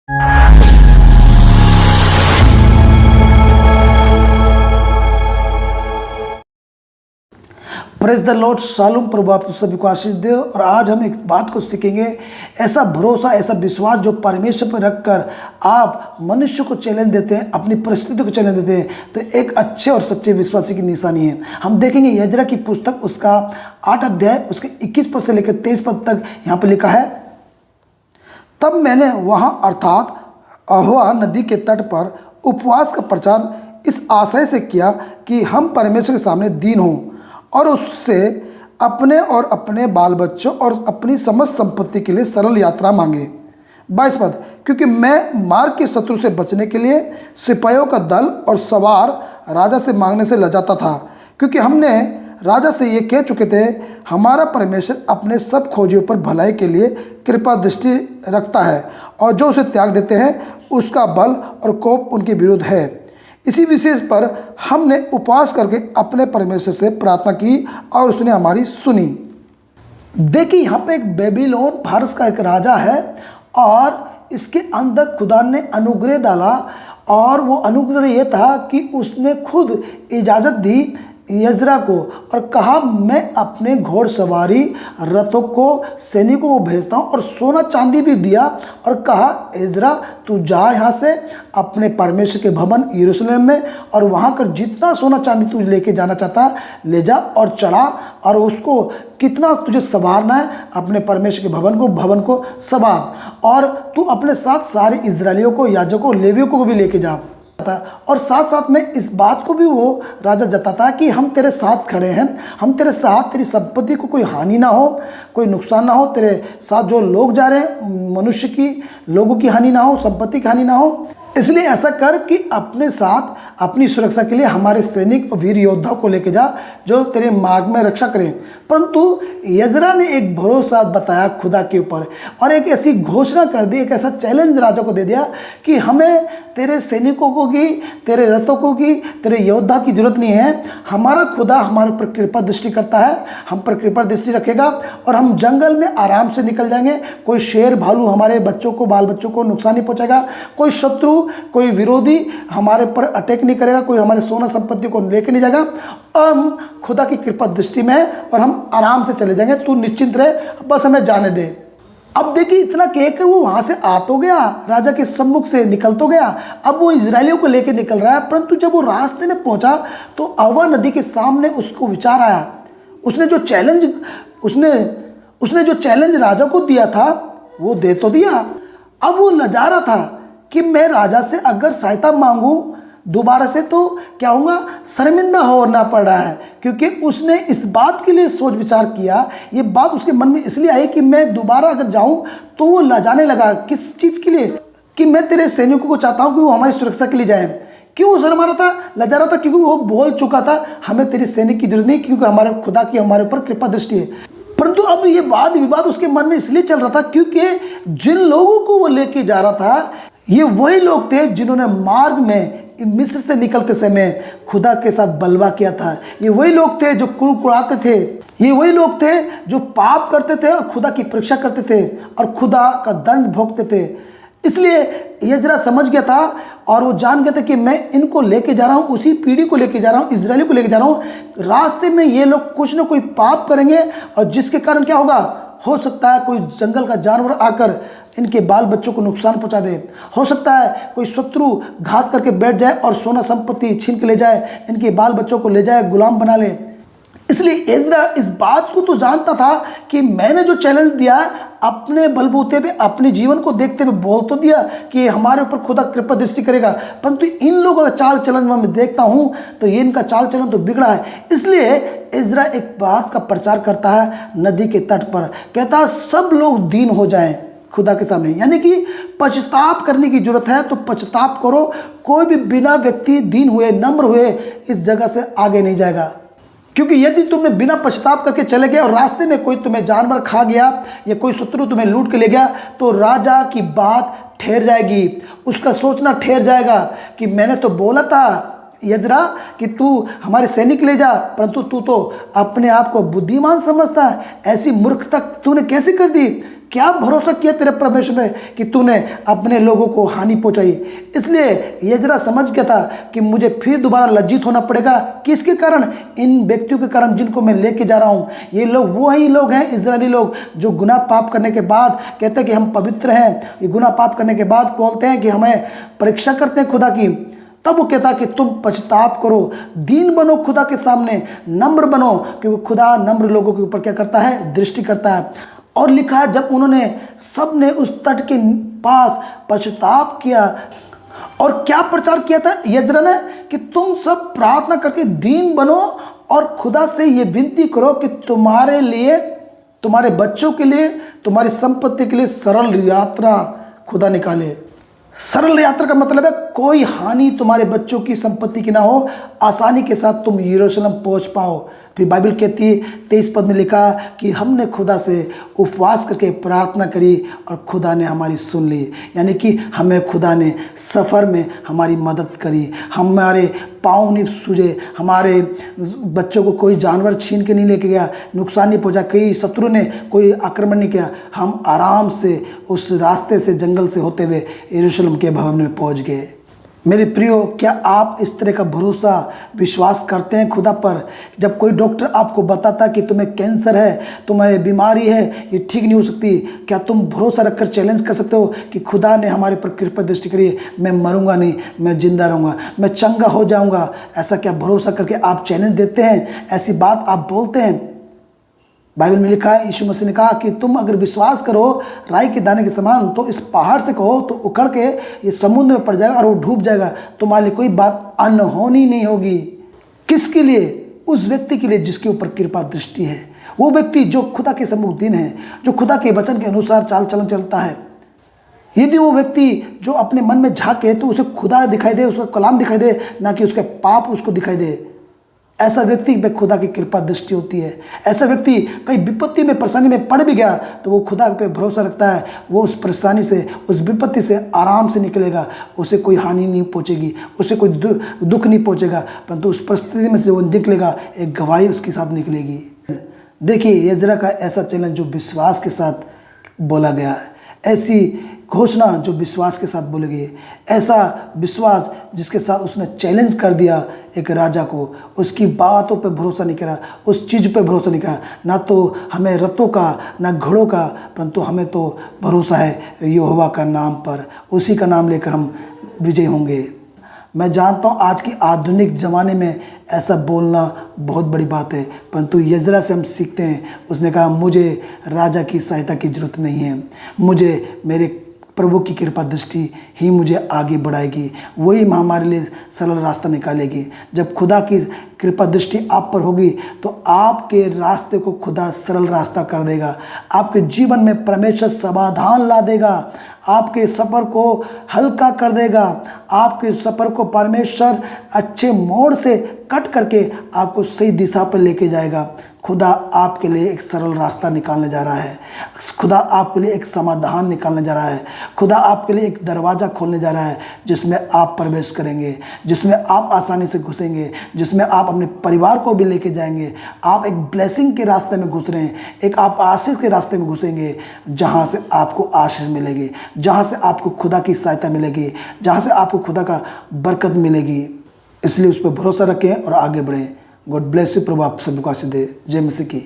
Praise the Lord. Shalom. प्रभु आप सभी को आशीष दे। और आज हम एक बात को सीखेंगे, ऐसा भरोसा, ऐसा विश्वास जो परमेश्वर पर रखकर आप मनुष्य को चैलेंज देते हैं, अपनी परिस्थिति को चैलेंज देते हैं, तो एक अच्छे और सच्चे विश्वासी की निशानी है। हम देखेंगे यजरा की पुस्तक उसका 8 अध्याय उसके 21 पद से लेकर 23 पद तक यहाँ पर लिखा है। तब मैंने वहाँ अर्थात अहोवा नदी के तट पर उपवास का प्रचार इस आशय से किया कि हम परमेश्वर के सामने दीन हों और उससे अपने और अपने बाल बच्चों और अपनी समस्त संपत्ति के लिए सरल यात्रा मांगे। 22 पद। क्योंकि मैं मार्ग के शत्रु से बचने के लिए सिपाहियों का दल और सवार राजा से मांगने से लजाता था, क्योंकि हमने राजा से ये कह चुके थे, हमारा परमेश्वर अपने सब खोजियों पर भलाई के लिए कृपा दृष्टि रखता है और जो उसे त्याग देते हैं उसका बल और कोप उनके विरुद्ध है। इसी विशेष पर हमने उपवास करके अपने परमेश्वर से प्रार्थना की और उसने हमारी सुनी। देखिए यहाँ पे एक बेबीलोन फारस का एक राजा है और इसके अंदर खुदा ने अनुग्रह डाला और वो अनुग्रह ये था कि उसने खुद इजाज़त दी यजरा को और कहा, मैं अपने घोड़सवारी रथों को सैनिकों को भेजता हूँ और सोना चांदी भी दिया और कहा, यजरा तू जा यहाँ से अपने परमेश्वर के भवन यरूशलेम में और वहाँ कर जितना सोना चांदी तू लेके जाना चाहता ले जा और चढ़ा और उसको कितना तुझे संवारना है अपने परमेश्वर के भवन को संवार और तू अपने साथ सारे इजरायलियों को, याजकों, लेवियों को भी लेके जा। और साथ साथ में इस बात को भी वो राजा जताता कि हम तेरे साथ खड़े हैं, हम तेरे साथ, तेरी संपत्ति को कोई हानि ना हो, कोई नुकसान ना हो, तेरे साथ जो लोग जा रहे हैं मनुष्य की, लोगों की हानि ना हो, संपत्ति की हानि ना हो। इसलिए ऐसा कर कि अपने साथ अपनी सुरक्षा के लिए हमारे सैनिक और वीर योद्धा को लेके जा जो तेरे मार्ग में रक्षा करें। परंतु यजरा ने एक भरोसा बताया खुदा के ऊपर और एक ऐसी घोषणा कर दी, एक ऐसा चैलेंज राजा को दे दिया कि हमें तेरे सैनिकों को की, तेरे रथों को की, तेरे योद्धा की जरूरत नहीं है। हमारा खुदा हमारे ऊपर कृपा दृष्टि करता है, हम पर कृपा दृष्टि रखेगा और हम जंगल में आराम से निकल जाएंगे। कोई शेर भालू हमारे बच्चों को, बाल बच्चों को नुकसान नहीं पहुँचाएगा, कोई शत्रु, कोई विरोधी हमारे पर अटैक नहीं करेगा, कोई हमारे सोना संपत्ति को लेके नहीं जाएगा। हम खुदा की कृपा दृष्टि में और हम आराम से चले जाएंगे, तू निश्चिंत रहे, बस हमें जाने दे। अब देखिए इतना कहकर वो वहाँ से आ तो गया, राजा के सम्मुख से निकल तो गया, अब वो इजरायलियों को लेकर निकल रहा है। परंतु जब वो रास्ते में पहुँचा तो अहवा नदी के सामने उसको विचार आया। उसने जो चैलेंज राजा को दिया था वो दे तो दिया, अब वो लजा रहा था कि मैं राजा से अगर सहायता मांगूं दोबारा से तो क्या होगा, शर्मिंदा होना पड़ रहा है। क्योंकि उसने इस बात के लिए सोच विचार किया, ये बात उसके मन में इसलिए आई कि मैं दोबारा अगर जाऊं तो वो लजाने लगा। किस चीज़ के लिए? कि मैं तेरे सैनिकों को चाहता हूं कि वो हमारी सुरक्षा के लिए जाए। क्यों वो शर्मा रहा था, लजा रहा था? क्योंकि वो बोल चुका था हमें तेरे सैनिक की जरूरत नहीं, क्योंकि हमारे खुदा की हमारे ऊपर कृपा दृष्टि है। परंतु अब ये वाद विवाद उसके मन में इसलिए चल रहा था क्योंकि जिन लोगों को वो लेके जा रहा था ये वही लोग थे जिन्होंने मार्ग में मिस्र से निकलते समय खुदा के साथ बलवा किया था। ये वही लोग थे जो कुड़कुड़ाते थे, ये वही लोग थे जो पाप करते थे और खुदा की परीक्षा करते थे और खुदा का दंड भोगते थे। इसलिए यजरा समझ गया था और वो जान गया था कि मैं इनको लेके जा रहा हूँ, उसी पीढ़ी को लेके जा रहा हूँ, इजरायली को लेके जा रहा हूँ। रास्ते में ये लोग कुछ ना कोई पाप करेंगे और जिसके कारण क्या होगा, हो सकता है कोई जंगल का जानवर आकर इनके बाल बच्चों को नुकसान पहुंचा दे, हो सकता है कोई शत्रु घात करके बैठ जाए और सोना संपत्ति छीन के ले जाए, इनके बाल बच्चों को ले जाए, गुलाम बना ले। इसलिए यजरा इस बात को तो जानता था कि मैंने जो चैलेंज दिया अपने बलबूते पे, अपने जीवन को देखते हुए बोल तो दिया कि हमारे ऊपर खुदा कृपा दृष्टि करेगा, परंतु इन लोगों का चाल चलन मैं देखता हूँ तो ये इनका चाल चलन तो बिगड़ा है। इसलिए यजरा एक बात का प्रचार करता है नदी के तट पर, कहता है सब लोग दीन हो जाएं खुदा के सामने, यानी कि पश्चाताप करने की जरूरत है तो पश्चाताप करो। कोई भी बिना व्यक्ति दीन हुए, नम्र हुए इस जगह से आगे नहीं जाएगा। क्योंकि यदि तुमने बिना पश्चाताप करके चले गए और रास्ते में कोई तुम्हें जानवर खा गया या कोई शत्रु तुम्हें लूट के ले गया तो राजा की बात ठहर जाएगी, उसका सोचना ठहर जाएगा कि मैंने तो बोला था यजरा कि तू हमारे सैनिक ले जा, परंतु तू तो अपने आप को बुद्धिमान समझता है। ऐसी मूर्खता तूने कैसे कर दी? क्या भरोसा किया तेरे परमेश्वर में कि तूने अपने लोगों को हानि पहुंचाई? इसलिए यजरा समझ गया था कि मुझे फिर दोबारा लज्जित होना पड़ेगा। किसके कारण? इन व्यक्तियों के कारण जिनको मैं लेके जा रहा हूँ। ये लोग वही लोग हैं, इजरायली लोग, जो गुनाह पाप करने के बाद कहते हैं कि हम पवित्र हैं। ये गुनाह पाप करने के बाद बोलते हैं कि हमें परीक्षा करते हैं खुदा की। तब वो कहता कि तुम पछताप करो, दीन बनो खुदा के सामने, नम्र बनो, क्योंकि खुदा नम्र लोगों के ऊपर क्या करता है? दृष्टि करता है। और लिखा है, जब उन्होंने सब ने उस तट के पास पछताप किया और क्या प्रचार किया था यजरा ने कि तुम सब प्रार्थना करके दीन बनो और खुदा से ये विनती करो कि तुम्हारे लिए, तुम्हारे बच्चों के लिए, तुम्हारी संपत्ति के लिए सरल यात्रा खुदा निकाले। सरल यात्रा का मतलब है कोई हानि तुम्हारे बच्चों की संपत्ति की ना हो, आसानी के साथ तुम यरूशलेम पहुंच पाओ। फिर बाइबल कहती है 23 पद में लिखा कि हमने खुदा से उपवास करके प्रार्थना करी और खुदा ने हमारी सुन ली। यानी कि हमें खुदा ने सफ़र में हमारी मदद करी, हमारे पाँव नहीं सूजे, हमारे बच्चों को कोई जानवर छीन के नहीं लेके गया, नुकसान नहीं पहुंचा, कई शत्रु ने कोई आक्रमण नहीं किया। हम आराम से उस रास्ते से, जंगल से होते हुए यरूशलेम के भवन में पहुंच गए। मेरे प्रियो, क्या आप इस तरह का भरोसा, विश्वास करते हैं खुदा पर? जब कोई डॉक्टर आपको बताता कि तुम्हें कैंसर है, तुम्हें बीमारी है, ये ठीक नहीं हो सकती, क्या तुम भरोसा रखकर चैलेंज कर सकते हो कि खुदा ने हमारे पर कृपा दृष्टि करी है, मैं मरूंगा नहीं, मैं जिंदा रहूंगा, मैं चंगा हो जाऊंगा? ऐसा क्या भरोसा करके आप चैलेंज देते हैं? ऐसी बात आप बोलते हैं? बाइबल में लिखा है, यीशु मसीह ने कहा कि तुम अगर विश्वास करो राई के दाने के समान, तो इस पहाड़ से कहो तो उखड़ के ये समुद्र में पड़ जाएगा और वो डूब जाएगा, तुम्हारे लिए कोई बात अनहोनी नहीं होगी। किसके लिए? उस व्यक्ति के लिए जिसके ऊपर कृपा दृष्टि है, वो व्यक्ति जो खुदा के सम्मुख दीन है, जो खुदा के वचन के अनुसार चाल चलन चलता है। यदि वो व्यक्ति जो अपने मन में झांके तो उसे खुदा दिखाई दे, उसका कलाम दिखाई दे, ना कि उसके पाप उसको दिखाई दे। ऐसा व्यक्ति पे खुदा की कृपा दृष्टि होती है। ऐसा व्यक्ति कई विपत्ति में, परेशानी में पड़ भी गया तो वो खुदा पे भरोसा रखता है, वो उस परेशानी से, उस विपत्ति से आराम से निकलेगा, उसे कोई हानि नहीं पहुंचेगी, उसे कोई दुख नहीं पहुंचेगा, परंतु उस परिस्थिति में से वो निकलेगा, एक गवाही उसके साथ निकलेगी। देखिए, यजरा का ऐसा चैलेंज जो विश्वास के साथ बोला गया है, ऐसी घोषणा जो विश्वास के साथ बोली गई, ऐसा विश्वास जिसके साथ उसने चैलेंज कर दिया एक राजा को, उसकी बातों पे भरोसा नहीं करा, उस चीज़ पे भरोसा नहीं करा। ना तो हमें रथों का, ना घोड़ों का, परंतु हमें तो भरोसा है यहोवा का नाम पर, उसी का नाम लेकर हम विजय होंगे। मैं जानता हूँ आज की आधुनिक ज़माने में ऐसा बोलना बहुत बड़ी बात है, परंतु यजरा से हम सीखते हैं। उसने कहा, मुझे राजा की सहायता की ज़रूरत नहीं है, मुझे मेरे प्रभु की कृपा दृष्टि ही मुझे आगे बढ़ाएगी, वही हमारे लिए सरल रास्ता निकालेगी। जब खुदा की कृपा दृष्टि आप पर होगी तो आपके रास्ते को खुदा सरल रास्ता कर देगा, आपके जीवन में परमेश्वर समाधान ला देगा, आपके सफ़र को हल्का कर देगा, आपके सफ़र को परमेश्वर अच्छे मोड़ से कट करके आपको सही दिशा पर लेके जाएगा। खुदा आपके लिए एक सरल रास्ता निकालने जा रहा है, खुदा आपके लिए एक समाधान निकालने जा रहा है, खुदा आपके लिए एक दरवाज़ा खोलने जा रहा है जिसमें आप प्रवेश करेंगे, जिसमें आप आसानी से घुसेंगे, जिसमें आप अपने परिवार को भी लेके जाएंगे। आप एक ब्लेसिंग के रास्ते में घुस रहे हैं, एक आप आशीष के रास्ते में घुसेंगे, जहाँ से आपको आशीष मिलेगी, जहाँ से आपको खुदा की सहायता मिलेगी, जहाँ से आपको खुदा का बरकत मिलेगी। इसलिए उस पर भरोसा रखें और आगे बढ़ें। God bless you. प्रभु आप सभी को आशीष दे। जय मसीह की।